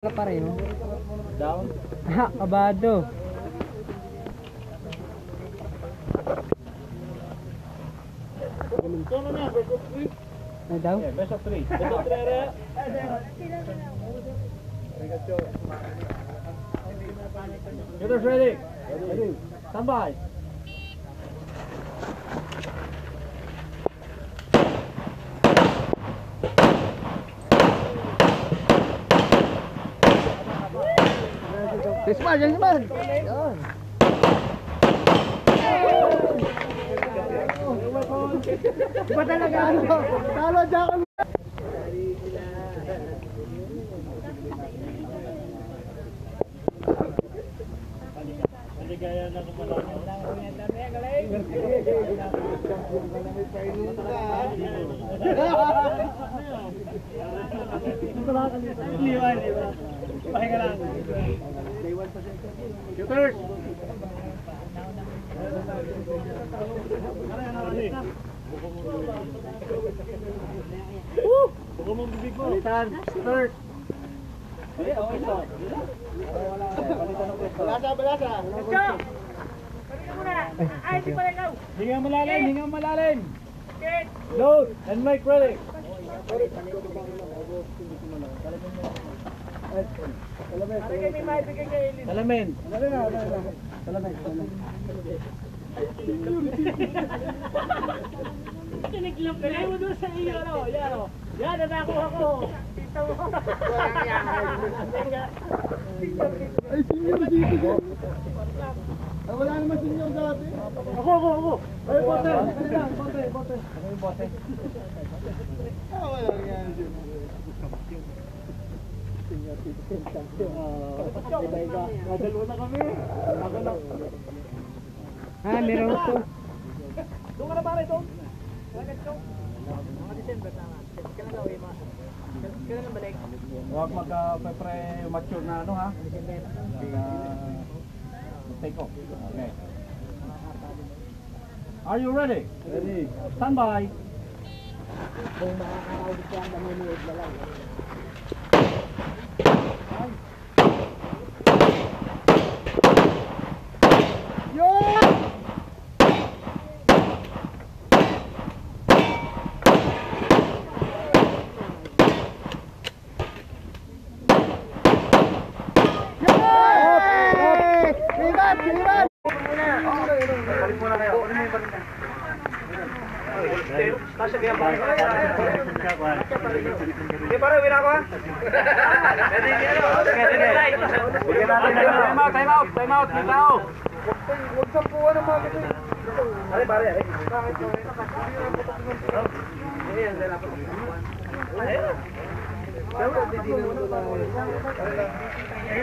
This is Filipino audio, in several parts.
Pareho. Down. Ha, kabado. Ano daw? Yeah, best of 3. Best of 3 area. Shooters ready. Ready. Stand by. Sisman, yan naman. Yan. Iba talaga ano? Talo dyan. Paligaya na kumalaki. Pahinga lang. Shooters! Buko mo bibig mo. Palitan. Shooters! Balasa! Ay, di pala ikaw! Hinga malalim! Load! And make ready! Salamin! Kiniglam ka mo doon sa iyo, no? Yan, o. Yan, nanakuha ko. Tito mo. Ay, senior dito. Wala naman senior dati. Ako! Ay, bote! Bote. Wala nga senior. Nadalo na kami. Meron to. Doon ka na pare, doon. Mga December na nga. Kailan na uwi mo? Kailan na balik? Huwag magka-pre-mature na ano ha? Take off. Okay. Are you ready? Ready. Stand by. Kung makakakaubos yan, manunood na lang. Time out, bitaw. Huwag sampuan ng mga kasi. Pare.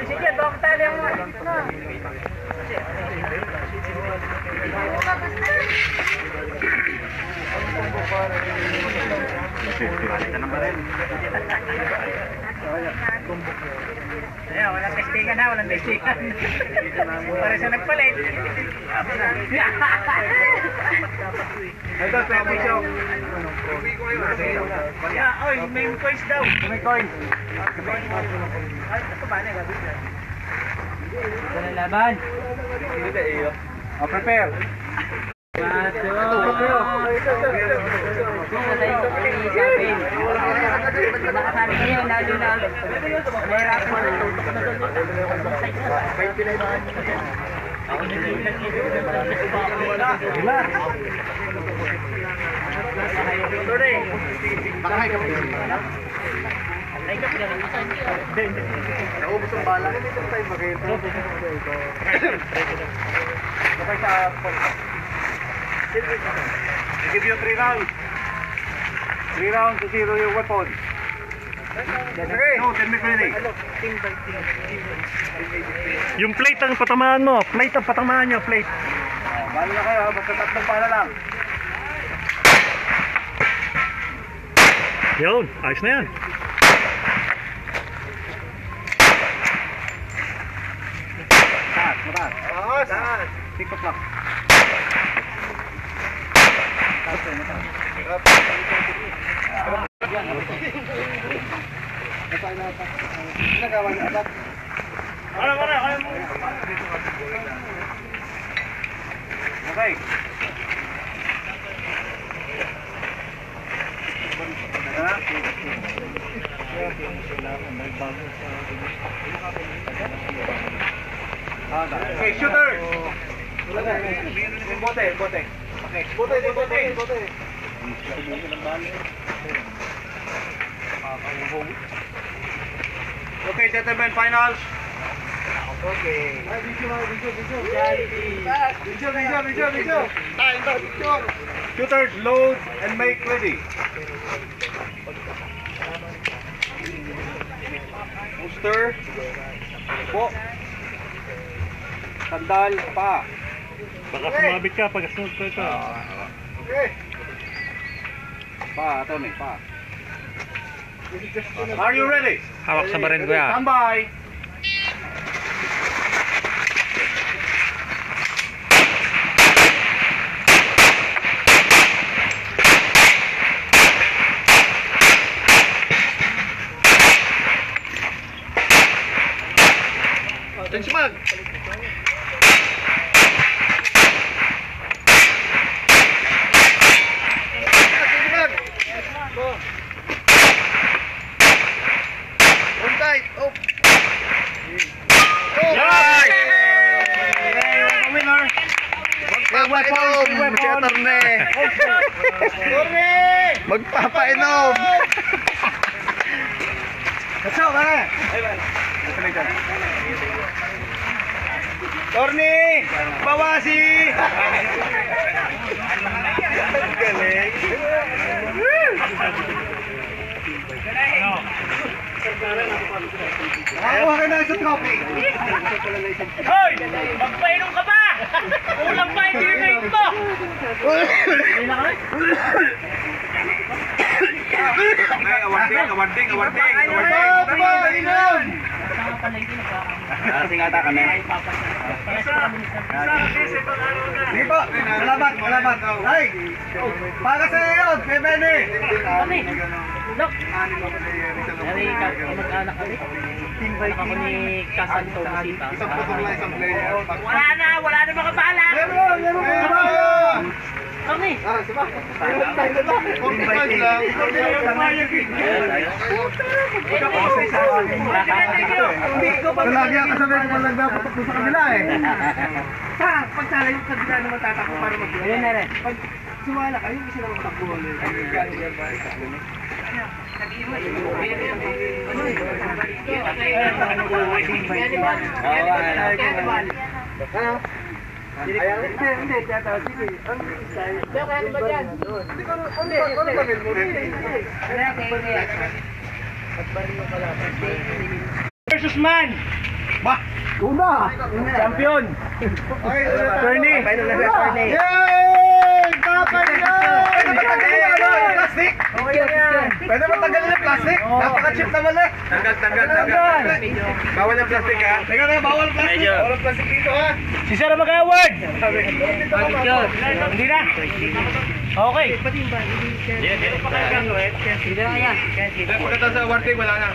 Sige, bakit tayo lang mo? Ayan, walang testingan ha, walang testingan. Para sa nagpalit. Ito, permission. Oy, may coins daw. May coins. Ay, ito ba na gabi dyan? Laban. Prepare. Nakasali kayo, lalo na. Mahirap mo. Bakahay ka pa. Naubos ang bala. Dito tayo mag-ito. Kapag sa... I give you 3 rounds. 3 rounds to zero your weapon. Okay. No, 10 minutes ready. Yung plate ang patamaan mo. Plate ang patamaan nyo. Plate. Balo na kayo. Basta tatlong pala lang. Yun. Ayos na yan. Mataas. Mataas. 6 o'clock. Mataas. Okay. Okay, shooter! Bote. Okay. Bote. Okay, gentlemen, finals. Okay. Video. Shooters, load and make ready. Booster. Po. Sandal pa. Baka sumabit ka pag sunod ka ito. Okay. Pa, Tony, pa. Are you ready? Hawak sa baril ko ya. Stand by. Thanks, Mag. Magpapainom! Katsaw ka na! Torni! Bawasi! Galing! Nakakuha ka na sa trophy! Hoy! Magpainom ka ba? Kulang pa yung dinate mo! Awarding! Asing ata kami. Sige po, salamat. Ay! Para sa iyo, kay Benny! Kami! Look! Dari ka, mag-anak kami. Ako ni Kasanto Masita. Wala na mga bala! Kami! Lagi ang kasabay ko nagdapatok sa kabila eh. Pagtala yung kabila naman tatakbo para mag-gila. Ayun na rin. Pag sumala kayo, isa naman takbo. Hindi, tiyata. Sige. Kaya ba dyan? Versus man! Bah! Una! Champion! Attorney! Attorney! Yay! Tapay na! Plastic? Okay na yan! Pwede ba tanggalin ang plastic? Napaka-cheap naman eh! Tanggal! Bawal ang plastic ha? Teka na, bawal plastic! Bawal ang plastic dito ha? Si Sarah mag-award! Hindi na! Okay! Hindi pa kayo gagawin? Hindi na yan! Pagkata sa awarding, wala na.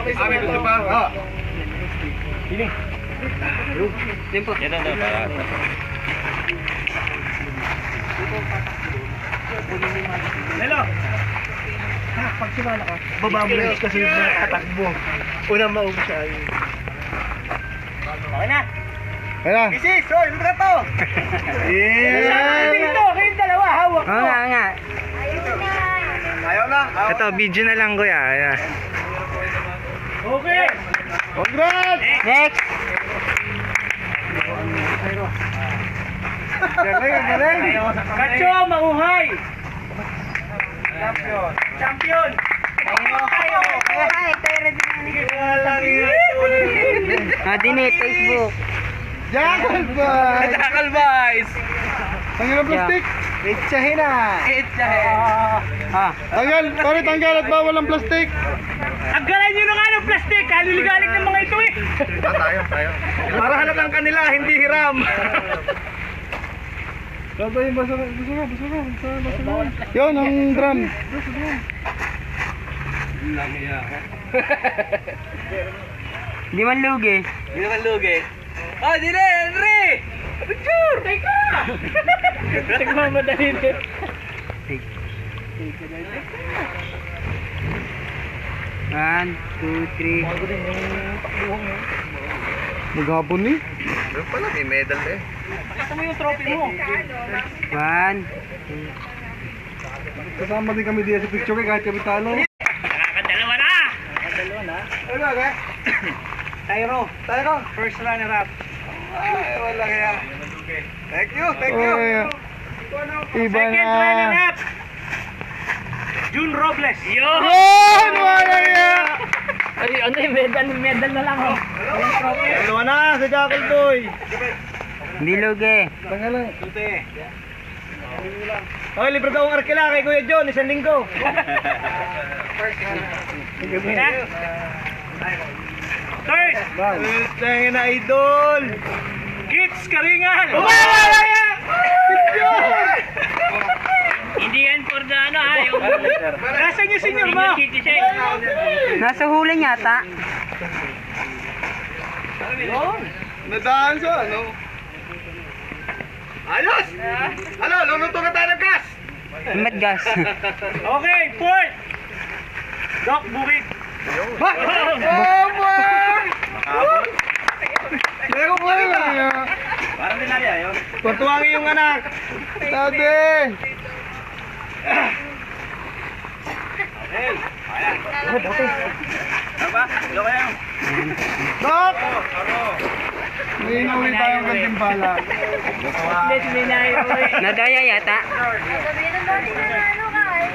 May gusto pa? Oo. Piling! Tempo! Yan na para. Hello! Pag sumala ka, babambres kasi yung katakbo. Unang maubos siya. Okay na! Kaya? Bisis! Hoy! Ano ka to? Kasama dito! Kayong dalawa! Hawak mo! nga. Ayaw na! Ito, video na lang kuya. Ayan. Okay! Congrats! Next! Galing! Kacho! Mahuhay! Champion! Dinate, Facebook. Jackal boys! Jackal boys! Tanggal ang plastic! Itchahin na! Tanggal! Pare tanggal at bawal ang plastic! Agalan nyo na nga ng plastic! Haliligalig ng mga ito eh! Tayo. Para halatang kanila, hindi hiram! Sabay, basa na. Yun, ang drum. Di man lugi. Hindi naman lugi. Oh, di na, Henry! Picture! Teka! Nagmamadali na. One, two, three. Maghapon ni. Meron pala, may medal eh. Pakita mo yung trophy mo. One. Kasama din kami diyan sa picture kahit kami talo. Nakakadalawa na! Ano ba? Tyro. First runner-up. Ay, wala kaya. Thank you. Iba Second na. runner-up. June Robles. Yun! Yun! Wala kaya. Ay, ano yung medal na lang oh. Dalawa na sa Jackal Boy. Hindi lugi. Tanga lang. Tute. Okay, libre daw ang arkila kay Kuya John, isang linggo. Okay na? Third! Tanga na, idol. Kids Karingal! Hindi yan for the ano ha, yung... Nasaan yung senior mo? Nasa huli yata. Nadaan sa ano? Ayos! Ano, luluto na tayo ng gas! Madgas. Okay, fourth! Doc Bukid. Meron ko lang. Parang dinaya yun. Patuwangin yung anak. Sabi. Hey! Aba, ilo kayo. Stop! May inuwi tayong gantimpala. Let's minayo eh. Nadaya yata. Sabihin ng dati na ano ka eh.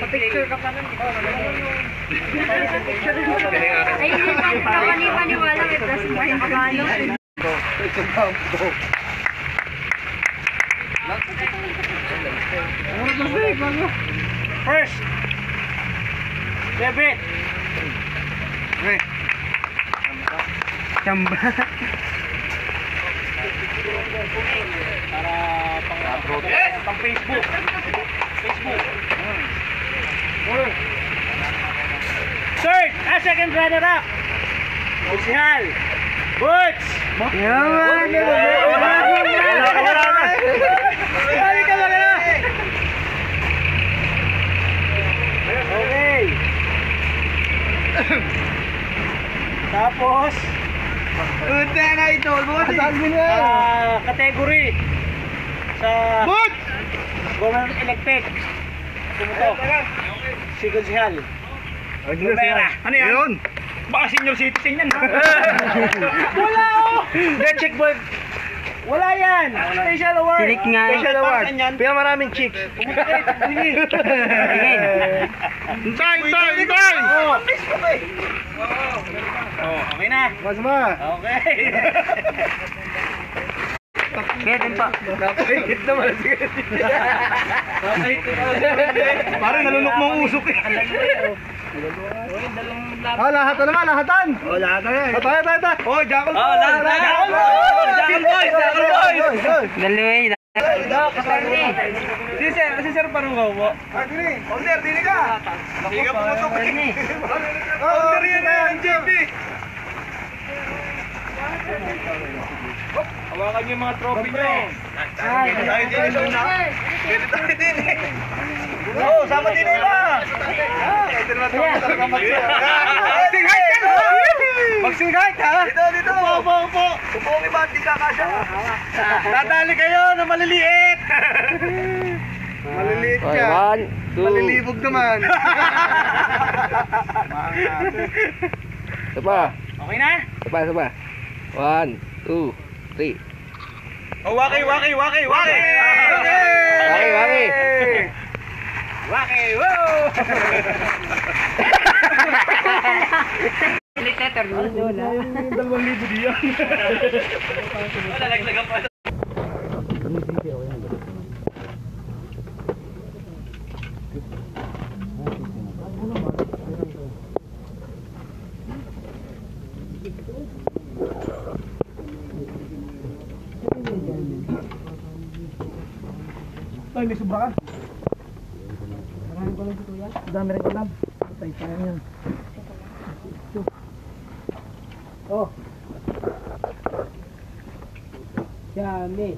Pa-picture ka pa nun. Ay, hindi pa kapani-paniwala may plus mo yung kabalo. First! Debit! Chamba. Pang Facebook. Third! Second runner-up! Kusihal! Butch! Yaman. Okay. Tapos, Punta na, idol. Sabi mo na. category sa Bud! government elected. Sumuto. Si Gonzal. Rivera. Ano yan? Baka senior citizen yan, ha? Wala, oh! Red check boy. Wala yan. Special award. Silik nga. Special award. Pinamaraming chicks. Pumunta kayo. Tingin. Tay! Oh, okay na. Mas ma. Okay. Kaya din pa. Napahigit naman. Parang nalunok mong usok eh. Lahat na naman, lahatan. Lahat na yan. Tayo. Oh, Jackal Boy. Jackal Boys. Dalawa. Si Sir Parungaw mo. Dini. Order, dini ka. Dini ka pumutok. Order yan na, JP. Hawakan niyo yung mga trophy niyo. Tayo dini muna. Dini tayo dini. Oo, sama dini ba? Ito naman talaga mag-singhay ka. Mag-singhay ka. Dito. Upo. Upo ang iba, di ka kasya. Dadali kayo na maliliit. Maliliit ka. Malilibog naman. Okay na? Saba. 1, 2, 3. Oh, waki. Waki. Waki, wow! Liteter mo. Wala. 2,000 diyan. Lalaglagan pa. Ay, may sobra ka. Maraming ko lang si Kuya. Dami rin ko lang. Patay yan. Oh. Dami.